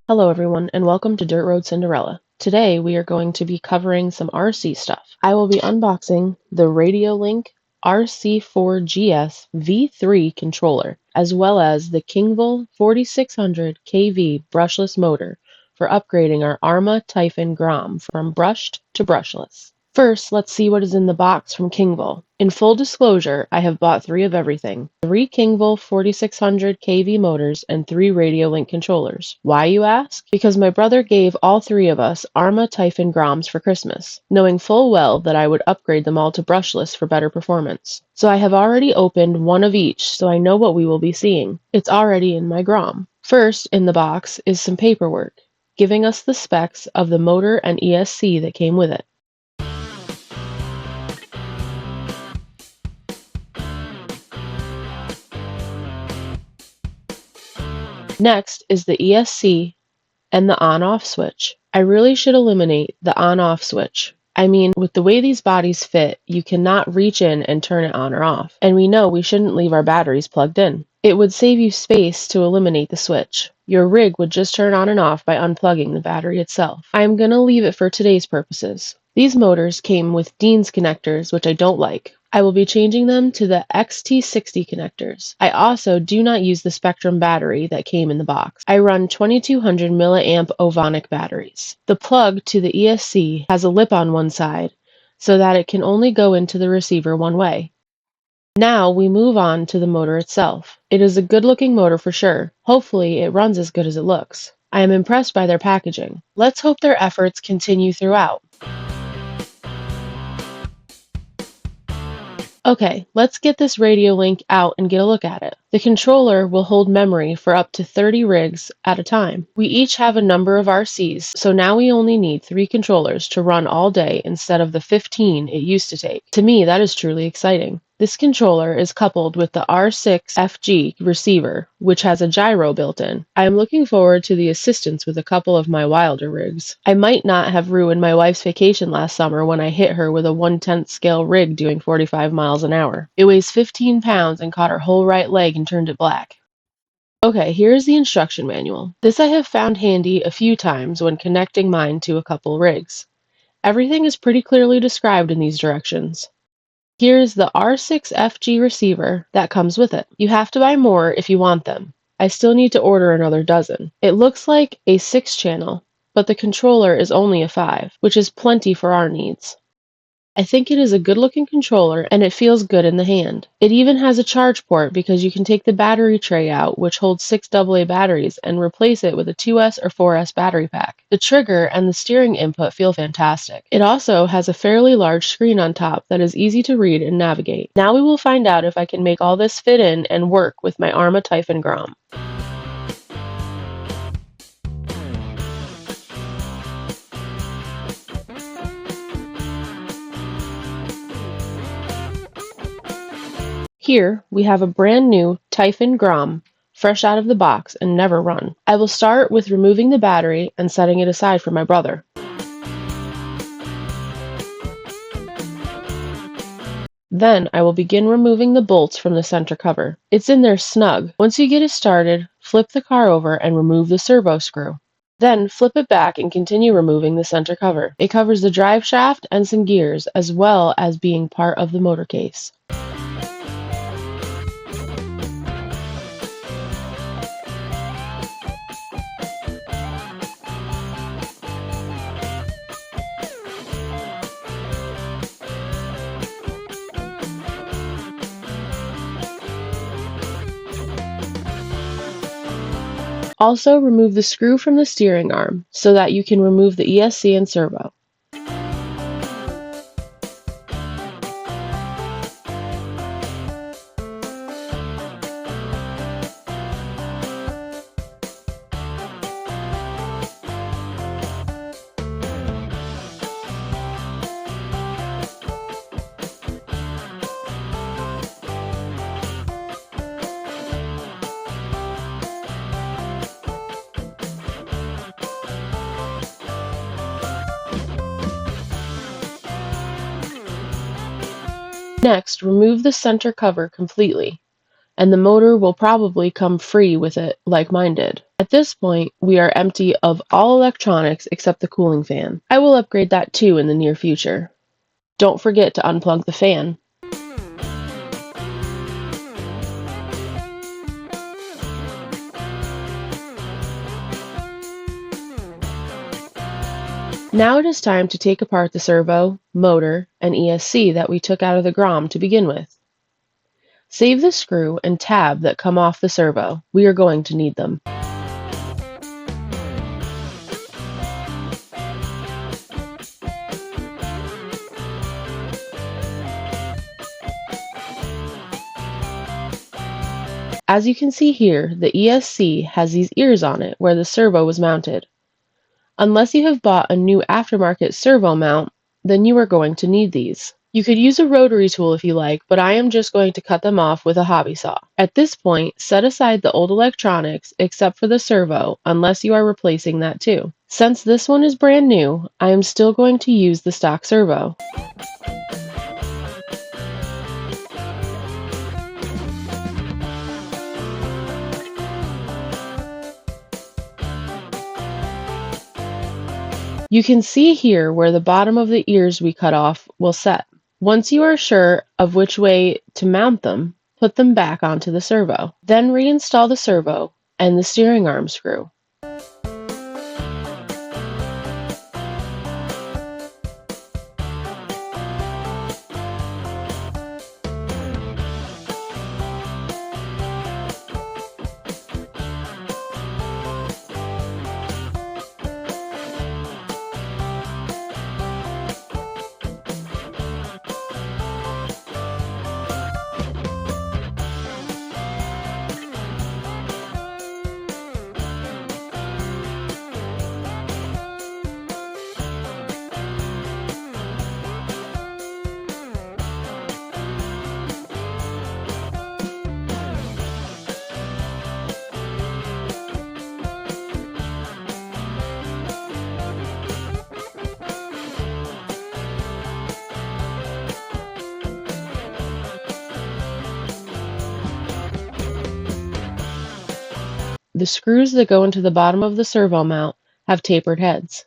Hello everyone and welcome to Dirt Road Cinderella. Today we are going to be covering some RC stuff. I will be unboxing the Radiolink RC4GS V3 controller, as well as the KingVal 4600 kV brushless motor for upgrading our Arma Typhon Grom from brushed to brushless. First, let's see what is in the box from KingVal. In full disclosure, I have bought 3 of everything. 3 KingVal 4600 kV motors and 3 Radiolink controllers. Why, you ask? Because my brother gave all 3 of us Arma Typhon Groms for Christmas, knowing full well that I would upgrade them all to brushless for better performance. So I have already opened one of each, so I know what we will be seeing. It's already in my Grom. First in the box is some paperwork, giving us the specs of the motor and ESC that came with it. Next is the ESC and the on-off switch. I really should eliminate the on-off switch. I mean, with the way these bodies fit, you cannot reach in and turn it on or off. And we know we shouldn't leave our batteries plugged in. It would save you space to eliminate the switch. Your rig would just turn on and off by unplugging the battery itself. I am going to leave it for today's purposes. These motors came with Dean's connectors, which I don't like. I will be changing them to the XT60 connectors. I also do not use the Spectrum battery that came in the box. I run 2200 milliamp Ovonic batteries. The plug to the ESC has a lip on one side so that it can only go into the receiver one way. Now we move on to the motor itself. It is a good looking motor for sure. Hopefully it runs as good as it looks. I am impressed by their packaging. Let's hope their efforts continue throughout. Okay, let's get this Radiolink out and get a look at it. The controller will hold memory for up to 30 rigs at a time. We each have a number of RCs, so now we only need 3 controllers to run all day instead of the 15 it used to take. To me, that is truly exciting. This controller is coupled with the R6FG receiver, which has a gyro built in. I am looking forward to the assistance with a couple of my wilder rigs. I might not have ruined my wife's vacation last summer when I hit her with a 1/10 scale rig doing 45 miles an hour. It weighs 15 pounds and caught her whole right leg and turned it black. Okay, here's the instruction manual. This I have found handy a few times when connecting mine to a couple rigs. Everything is pretty clearly described in these directions. Here's the R6FG receiver that comes with it. You have to buy more if you want them. I still need to order another dozen. It looks like a 6-channel, but the controller is only a 5, which is plenty for our needs. I think it is a good looking controller and it feels good in the hand. It even has a charge port because you can take the battery tray out, which holds 6 AA batteries, and replace it with a 2S or 4S battery pack. The trigger and the steering input feel fantastic. It also has a fairly large screen on top that is easy to read and navigate. Now we will find out if I can make all this fit in and work with my Arma Typhon Grom. Here we have a brand new Typhon Grom, fresh out of the box and never run. I will start with removing the battery and setting it aside for my brother. Then I will begin removing the bolts from the center cover. It's in there snug. Once you get it started, flip the car over and remove the servo screw. Then flip it back and continue removing the center cover. It covers the drive shaft and some gears, as well as being part of the motor case. Also, remove the screw from the steering arm so that you can remove the ESC and servo. Next, remove the center cover completely. and the motor will probably come free with it like mine did. At this point, we are empty of all electronics except the cooling fan. I will upgrade that too in the near future. Don't forget to unplug the fan. Now it is time to take apart the servo, motor, and ESC that we took out of the Grom to begin with. Save the screw and tab that come off the servo. We are going to need them. As you can see here, the ESC has these ears on it where the servo was mounted. Unless you have bought a new aftermarket servo mount, then you are going to need these. You could use a rotary tool if you like, but I am just going to cut them off with a hobby saw. At this point, set aside the old electronics except for the servo, unless you are replacing that too. Since this one is brand new, I am still going to use the stock servo. You can see here where the bottom of the ears we cut off will set. Once you are sure of which way to mount them, put them back onto the servo. Then reinstall the servo and the steering arm screw. The screws that go into the bottom of the servo mount have tapered heads.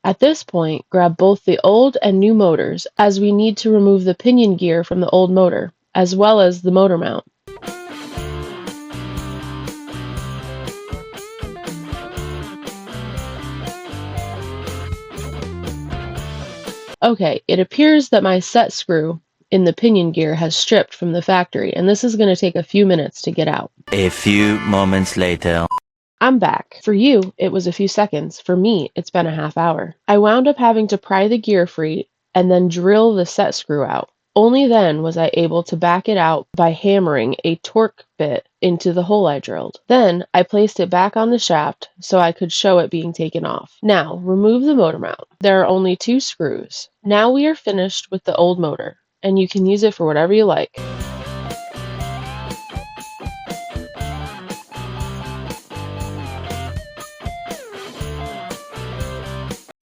At this point, grab both the old and new motors, as we need to remove the pinion gear from the old motor, as well as the motor mount. Okay, it appears that my set screw in the pinion gear has stripped from the factory, and this is going to take a few minutes to get out. A few moments later. I'm back. For you, it was a few seconds. For me, it's been a half hour. I wound up having to pry the gear free and then drill the set screw out. Only then was I able to back it out by hammering a torque bit into the hole I drilled. Then I placed it back on the shaft so I could show it being taken off. Now, remove the motor mount. There are only 2 screws. Now we are finished with the old motor, and you can use it for whatever you like.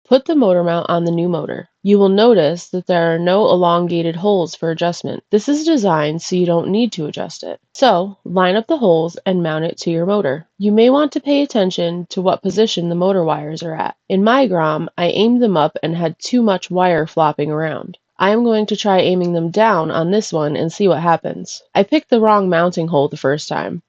Put the motor mount on the new motor. You will notice that there are no elongated holes for adjustment. This is designed so you don't need to adjust it. So, line up the holes and mount it to your motor. You may want to pay attention to what position the motor wires are at. In my Grom, I aimed them up and had too much wire flopping around. I am going to try aiming them down on this one and see what happens. I picked the wrong mounting hole the first time.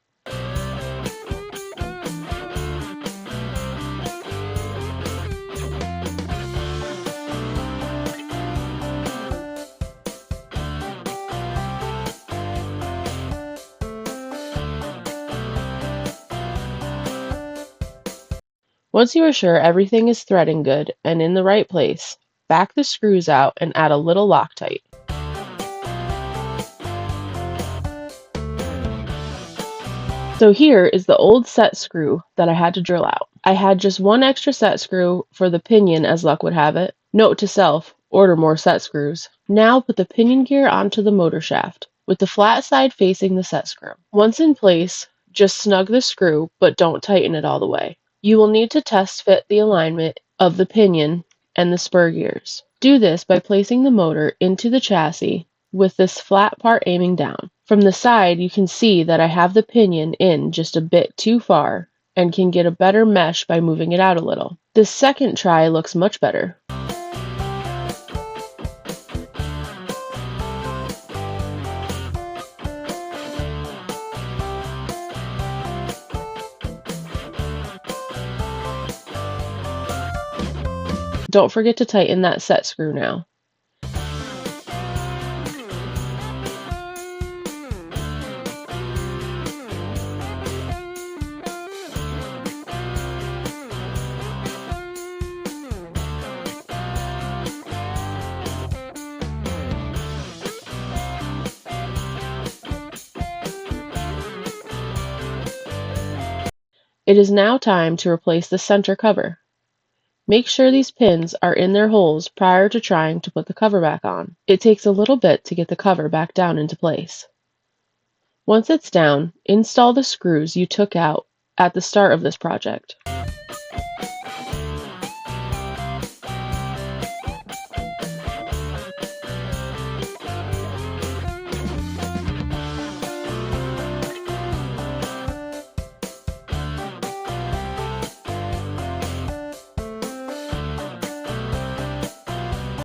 Once you are sure everything is threading good and in the right place, back the screws out and add a little Loctite. So here is the old set screw that I had to drill out. I had just one extra set screw for the pinion as luck would have it. Note to self, order more set screws. Now put the pinion gear onto the motor shaft, with the flat side facing the set screw. Once in place, just snug the screw, but don't tighten it all the way. You will need to test fit the alignment of the pinion and the spur gears. Do this by placing the motor into the chassis with this flat part aiming down. From the side, you can see that I have the pinion in just a bit too far and can get a better mesh by moving it out a little. This second try looks much better. Don't forget to tighten that set screw now. It is now time to replace the center cover. Make sure these pins are in their holes prior to trying to put the cover back on. It takes a little bit to get the cover back down into place. Once it's down, install the screws you took out at the start of this project.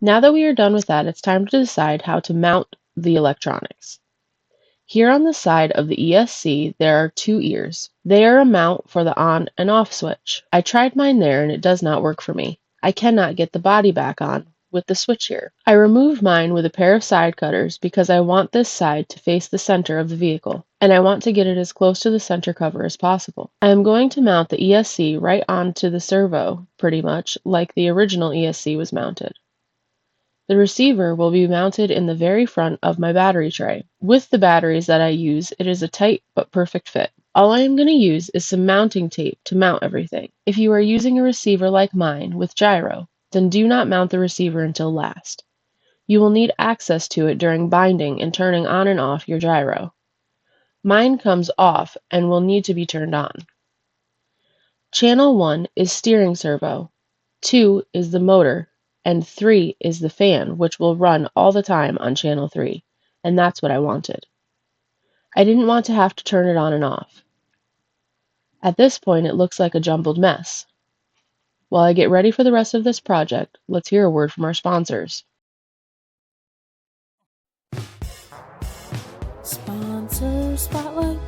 Now that we are done with that, it's time to decide how to mount the electronics. Here on the side of the ESC, there are two ears. They are a mount for the on and off switch. I tried mine there and it does not work for me. I cannot get the body back on with the switch here. I removed mine with a pair of side cutters because I want this side to face the center of the vehicle, and I want to get it as close to the center cover as possible. I am going to mount the ESC right onto the servo, pretty much like the original ESC was mounted. The receiver will be mounted in the very front of my battery tray. With the batteries that I use, it is a tight but perfect fit. All I am going to use is some mounting tape to mount everything. If you are using a receiver like mine with gyro, then do not mount the receiver until last. You will need access to it during binding and turning on and off your gyro. Mine comes off and will need to be turned on. Channel 1 is steering servo, 2 is the motor, and 3 is the fan, which will run all the time on channel 3, and that's what I wanted. I didn't want to have to turn it on and off. At this point, it looks like a jumbled mess. While I get ready for the rest of this project, let's hear a word from our sponsors. Sponsor Spotlight.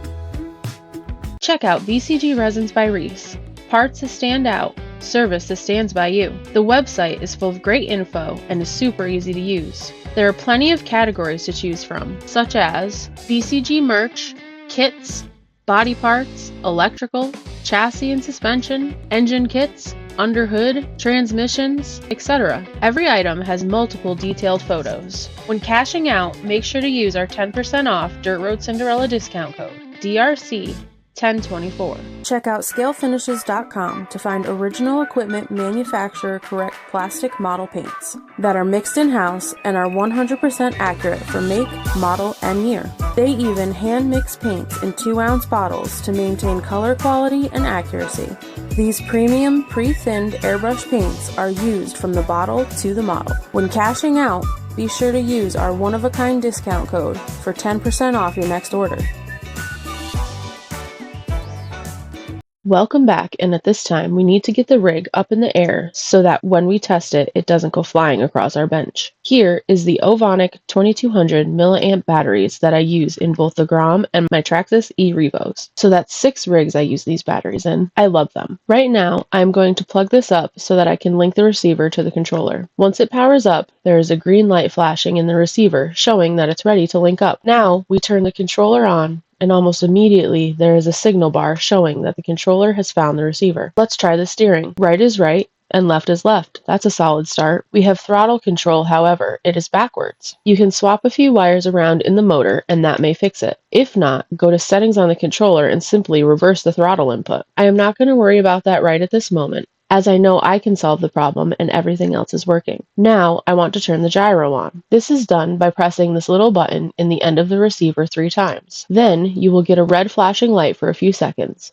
Check out VCG Resins by Reese. Parts that stand out, service that stands by you. The website is full of great info and is super easy to use. There are plenty of categories to choose from, such as VCG merch, kits, body parts, electrical, chassis and suspension, engine kits, underhood, transmissions, etc. Every item has multiple detailed photos. When cashing out, make sure to use our 10% off Dirt Road Cinderella discount code, DRC 1024. Check out scalefinishes.com to find original equipment manufacturer correct plastic model paints that are mixed in-house and are 100% accurate for make, model, and year. They even hand mix paints in 2-ounce bottles to maintain color quality and accuracy. These premium pre-thinned airbrush paints are used from the bottle to the model. When cashing out, be sure to use our one-of-a-kind discount code for 10% off your next order. Welcome back, and at this time we need to get the rig up in the air so that when we test it, it doesn't go flying across our bench. Here is the Ovonic 2200 milliamp batteries that I use in both the Grom and my Traxxas e-Revos. So that's 6 rigs I use these batteries in. I love them. Right now, I'm going to plug this up so that I can link the receiver to the controller. Once it powers up, there is a green light flashing in the receiver showing that it's ready to link up. Now, we turn the controller on and almost immediately there is a signal bar showing that the controller has found the receiver. Let's try the steering. Right is right, and left is left. That's a solid start. We have throttle control, however, it is backwards. You can swap a few wires around in the motor and that may fix it. If not, go to settings on the controller and simply reverse the throttle input. I am not going to worry about that right at this moment, as I know I can solve the problem and everything else is working. Now I want to turn the gyro on. This is done by pressing this little button in the end of the receiver 3 times. Then you will get a red flashing light for a few seconds.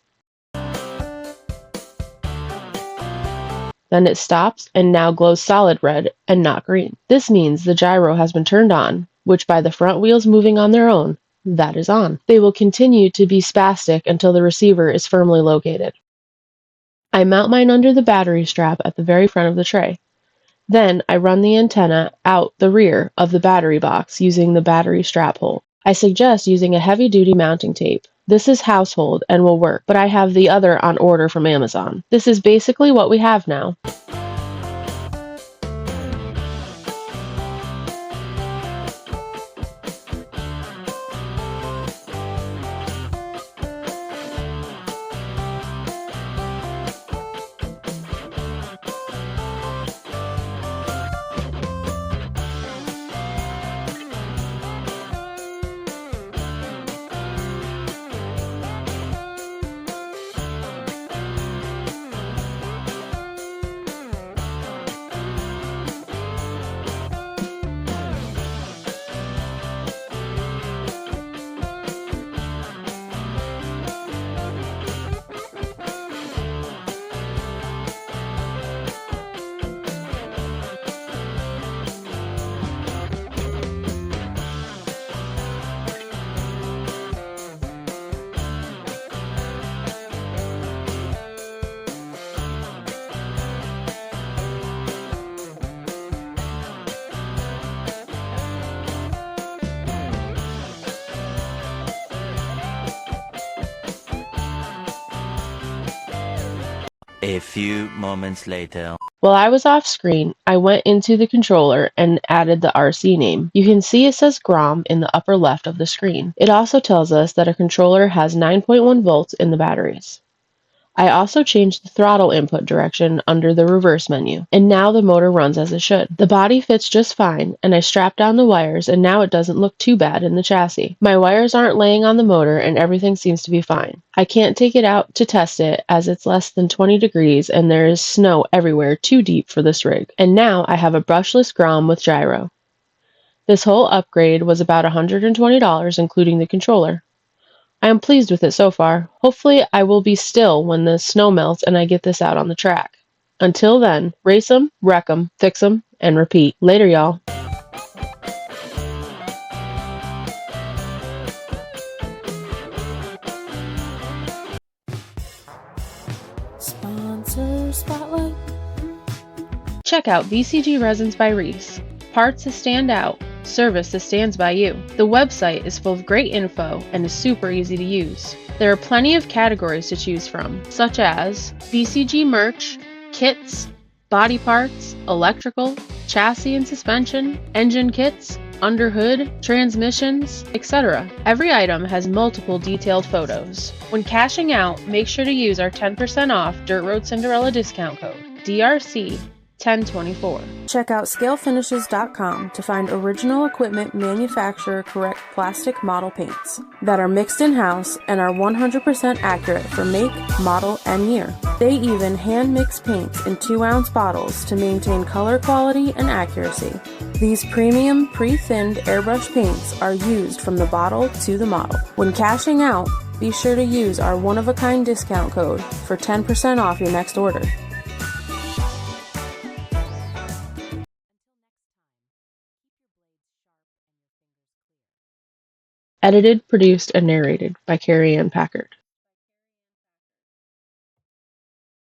Then it stops and now glows solid red and not green. This means the gyro has been turned on, which by the front wheels moving on their own, that is on. They will continue to be spastic until the receiver is firmly located. I mount mine under the battery strap at the very front of the tray. Then I run the antenna out the rear of the battery box using the battery strap hole. I suggest using a heavy-duty mounting tape. This is household and will work, but I have the other on order from Amazon. This is basically what we have now. A few moments later. While I was off screen, I went into the controller and added the RC name. You can see it says GROM in the upper left of the screen. It also tells us that a controller has 9.1 volts in the batteries. I also changed the throttle input direction under the reverse menu, and now the motor runs as it should. The body fits just fine, and I strapped down the wires, and now it doesn't look too bad in the chassis. My wires aren't laying on the motor, and everything seems to be fine. I can't take it out to test it, as it's less than 20 degrees, and there is snow everywhere too deep for this rig. And now I have a brushless GROM with gyro. This whole upgrade was about $120, including the controller. I am pleased with it so far. Hopefully I will be still when the snow melts and I get this out on the track. Until then, race 'em, wreck 'em, fix 'em, and repeat. Later, y'all. Sponsor Spotlight. Check out VCG Resins by Reese. Parts that stand out, service that stands by you. The website is full of great info and is super easy to use. There are plenty of categories to choose from, such as VCG merch, kits, body parts, electrical, chassis and suspension, engine kits, underhood, transmissions, etc. Every item has multiple detailed photos. When cashing out, make sure to use our 10% off Dirt Road Cinderella discount code, DRC 1024. Check out scalefinishes.com to find original equipment manufacturer correct plastic model paints that are mixed in-house and are 100% accurate for make, model, and year. They even hand mix paints in 2-ounce bottles to maintain color quality and accuracy. These premium pre-thinned airbrush paints are used from the bottle to the model. When cashing out, be sure to use our one-of-a-kind discount code for 10% off your next order. Edited, produced, and narrated by Carrie Ann Packard.